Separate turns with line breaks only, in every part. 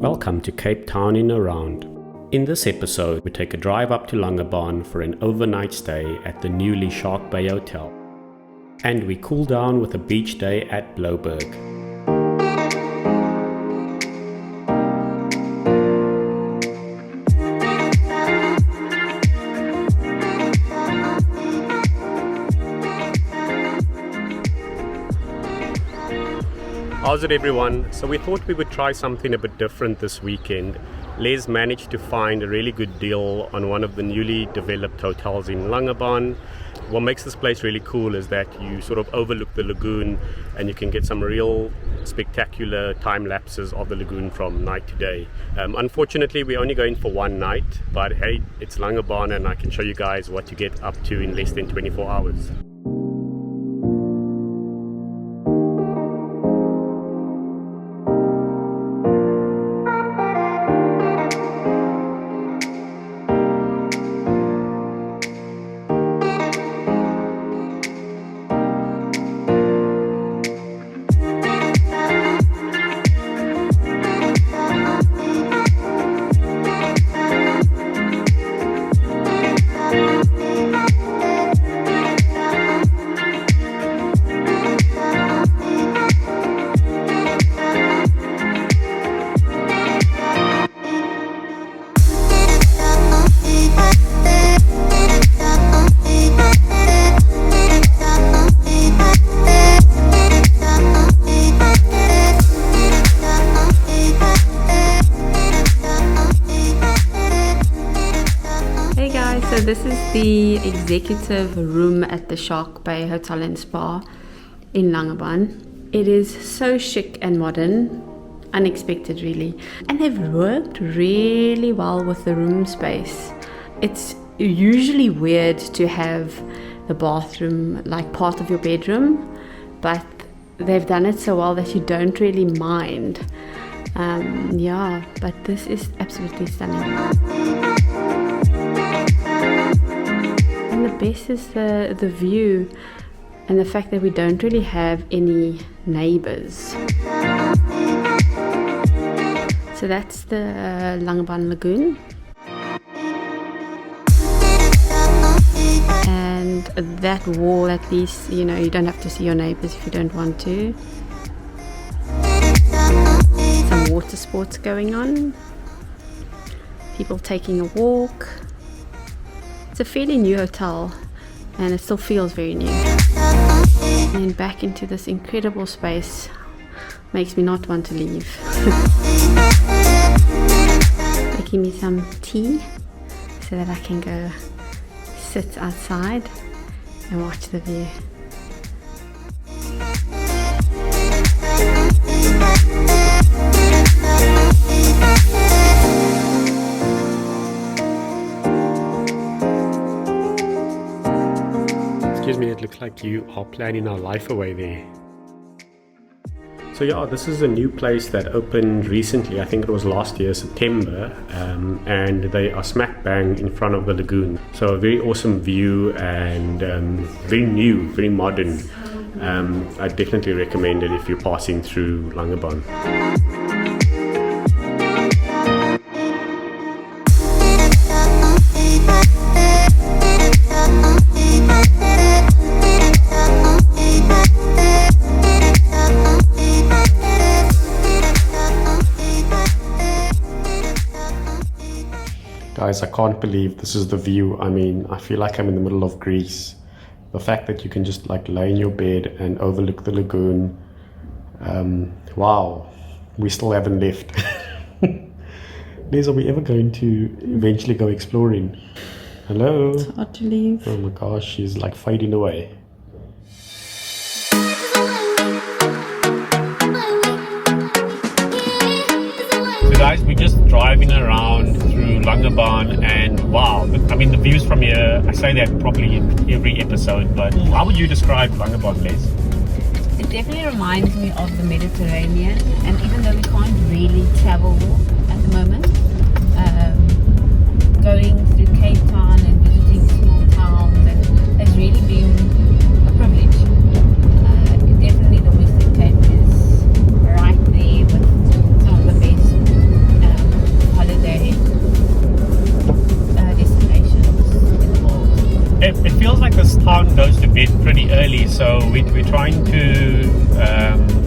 Welcome to Cape Town in a Round. In this episode, we take a drive up to Langebaan for an overnight stay at the newly Shark Bay Hotel. And we cool down with a beach day at Blouberg. How's it, everyone? So we thought we would try something a bit different this weekend. Les managed to find a really good deal on one of the newly developed hotels in Langebaan. What makes this place really cool is that you sort of overlook the lagoon and you can get some real spectacular time lapses of the lagoon from night to day. Unfortunately, we're only going for one night, but hey, it's Langebaan and I can show you guys what you get up to in less than 24 hours.
So this is the executive room at the Shark Bay Hotel and Spa in Langebaan. It is so chic and modern, unexpected really. And they've worked really well with the room space. It's usually weird to have the bathroom like part of your bedroom, but they've done it so well that you don't really mind. But this is absolutely stunning. And the best is the view and the fact that we don't really have any neighbors. So that's the Langebaan Lagoon. And that wall, at least, you don't have to see your neighbors if you don't want to. Some water sports going on. People taking a walk. It's a fairly new hotel and it still feels very new. And then back into this incredible space makes me not want to leave. Making me some tea so that I can go sit outside and watch the view.
Excuse me, it looks like you are planning our life away there. So yeah, this is a new place that opened recently. I think it was last year, September, and they are smack bang in front of the lagoon. So a very awesome view and very new, very modern. I definitely recommend it if you're passing through Langebaan. Guys, I can't believe this is the view. I mean, I feel like I'm in the middle of Greece. The fact that you can just like lay in your bed and overlook the lagoon. Wow, we still haven't left. Liz, are we ever going to eventually go exploring? Hello?
It's hard to leave.
Oh my gosh, she's like fading away. Guys, we're just driving around through Langebaan and wow, I mean the views from here, I say that probably in every episode, but how would you describe Langebaan, Les?
It definitely reminds me of the Mediterranean, and even though we can't really travel at the moment, going through Cape Town and visiting small towns has really been a privilege. Definitely the Western Cape is right there with some of the best
early, so we're trying to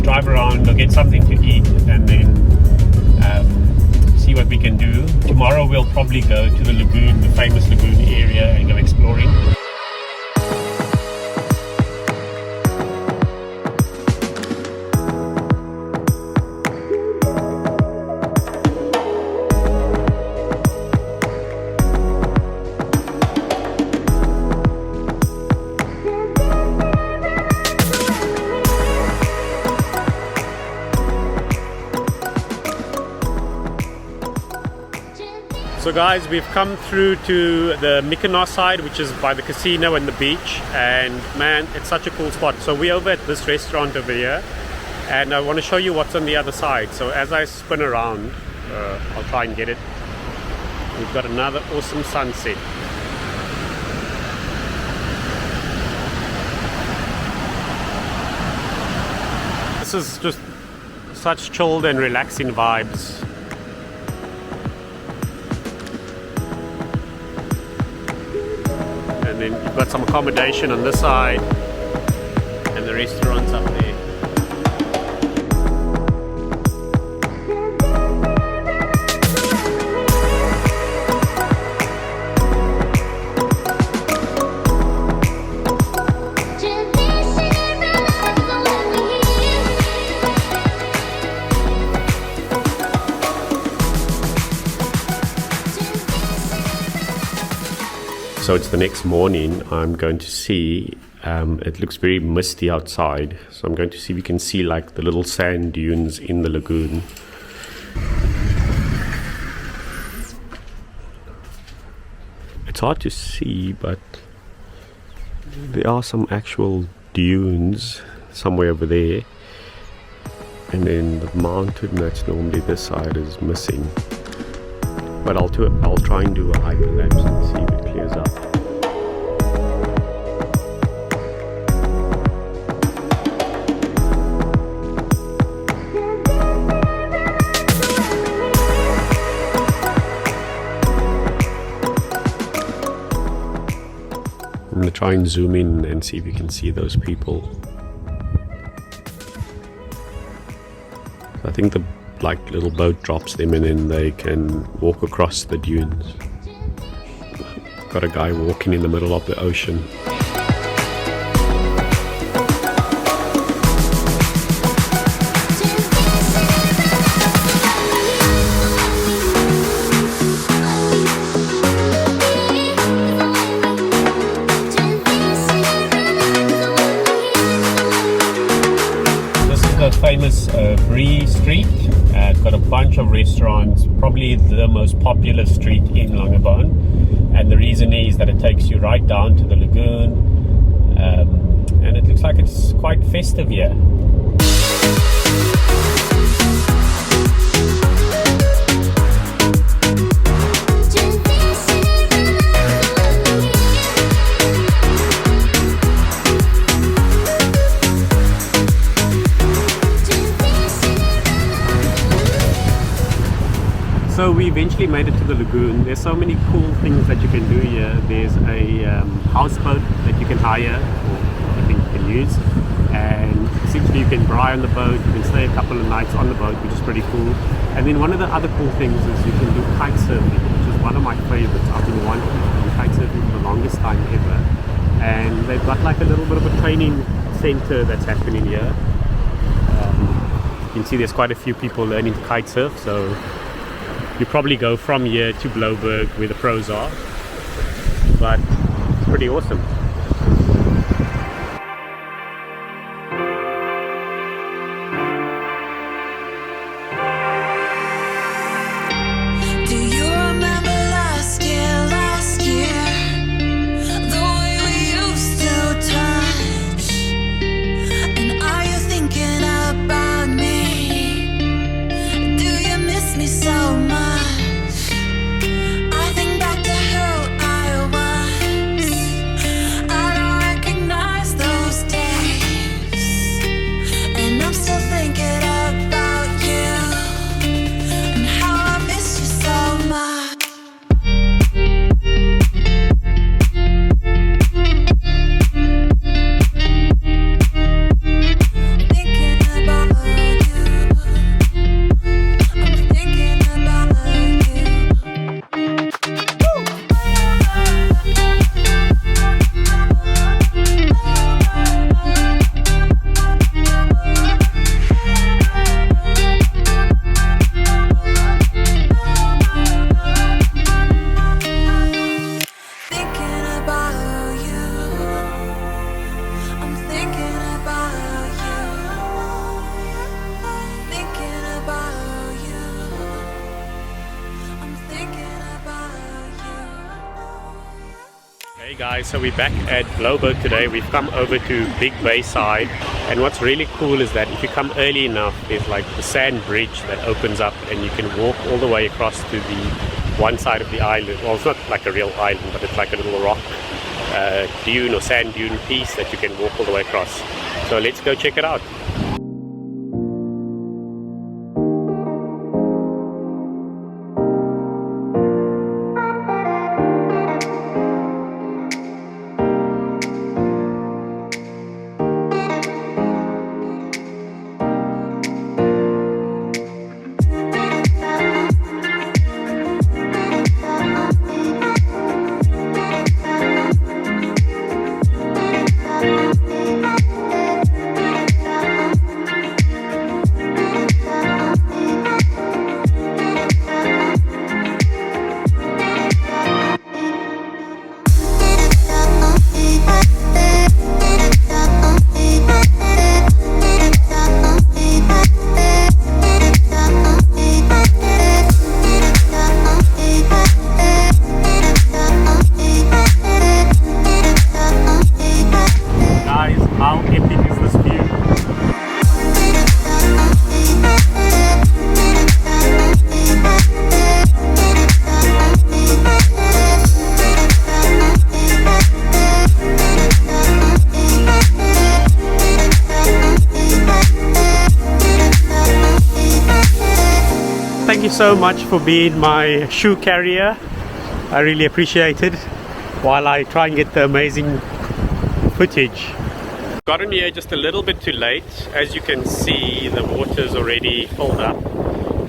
drive around or get something to eat and then see what we can do. Tomorrow we'll probably go to the lagoon, the famous lagoon area, and go exploring. So guys, we've come through to the Mykonos side, which is by the casino and the beach, and man, it's such a cool spot. So we're over at this restaurant over here, and I want to show you what's on the other side. So as I spin around, I'll try and get it. We've got another awesome sunset. This is just such chilled and relaxing vibes. And then you've got some accommodation on this side and the restaurants up there. So it's the next morning. I'm going to see, it looks very misty outside, so I'm going to see if we can see like the little sand dunes in the lagoon. It's hard to see, but there are some actual dunes somewhere over there, and then the mountain that's normally this side is missing. But I'll try and do a hyperlapse and see if it clears up. I'm going to try and zoom in and see if you can see those people. I think the little boat drops them and then they can walk across the dunes. Got a guy walking in the middle of the ocean. This is the famous Bree Street. It's got a bunch of restaurants, probably the most popular street in Langebaan, and the reason is that it takes you right down to the lagoon, and it looks like it's quite festive here. So we eventually made it to the lagoon. There's so many cool things that you can do here. There's a houseboat that you can hire, or I think you can use, and essentially you can braai on the boat, you can stay a couple of nights on the boat, which is pretty cool. And then one of the other cool things is you can do kite surfing, which is one of my favorites. I've been wanting to do kite surfing for the longest time ever, and they've got like a little bit of a training center that's happening here. You can see there's quite a few people learning to kite surf, so you probably go from here to Blouberg where the pros are, but it's pretty awesome.
Do you remember last year, the way we used to touch? And are you thinking about me? Do you miss me so much? I think back to who I was.
Hey guys, so we're back at Blouberg today. We've come over to Big Bayside, and what's really cool is that if you come early enough, there's like the sand bridge that opens up and you can walk all the way across to the one side of the island. Well, it's not like a real island, but it's like a little rock dune or sand dune piece that you can walk all the way across. So let's go check it out. Thank you so much for being my shoe carrier. I really appreciate it while I try and get the amazing footage. Got in here just a little bit too late. As you can see, the water's already filled up.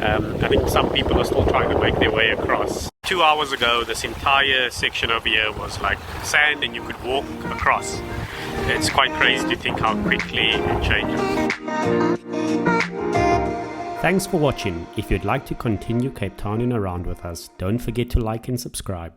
I think some people are still trying to make their way across. 2 hours ago, this entire section over here was like sand and you could walk across. It's quite crazy to think how quickly it changes. Thanks for watching. If you'd like to continue Cape Towning around with us, don't forget to like and subscribe.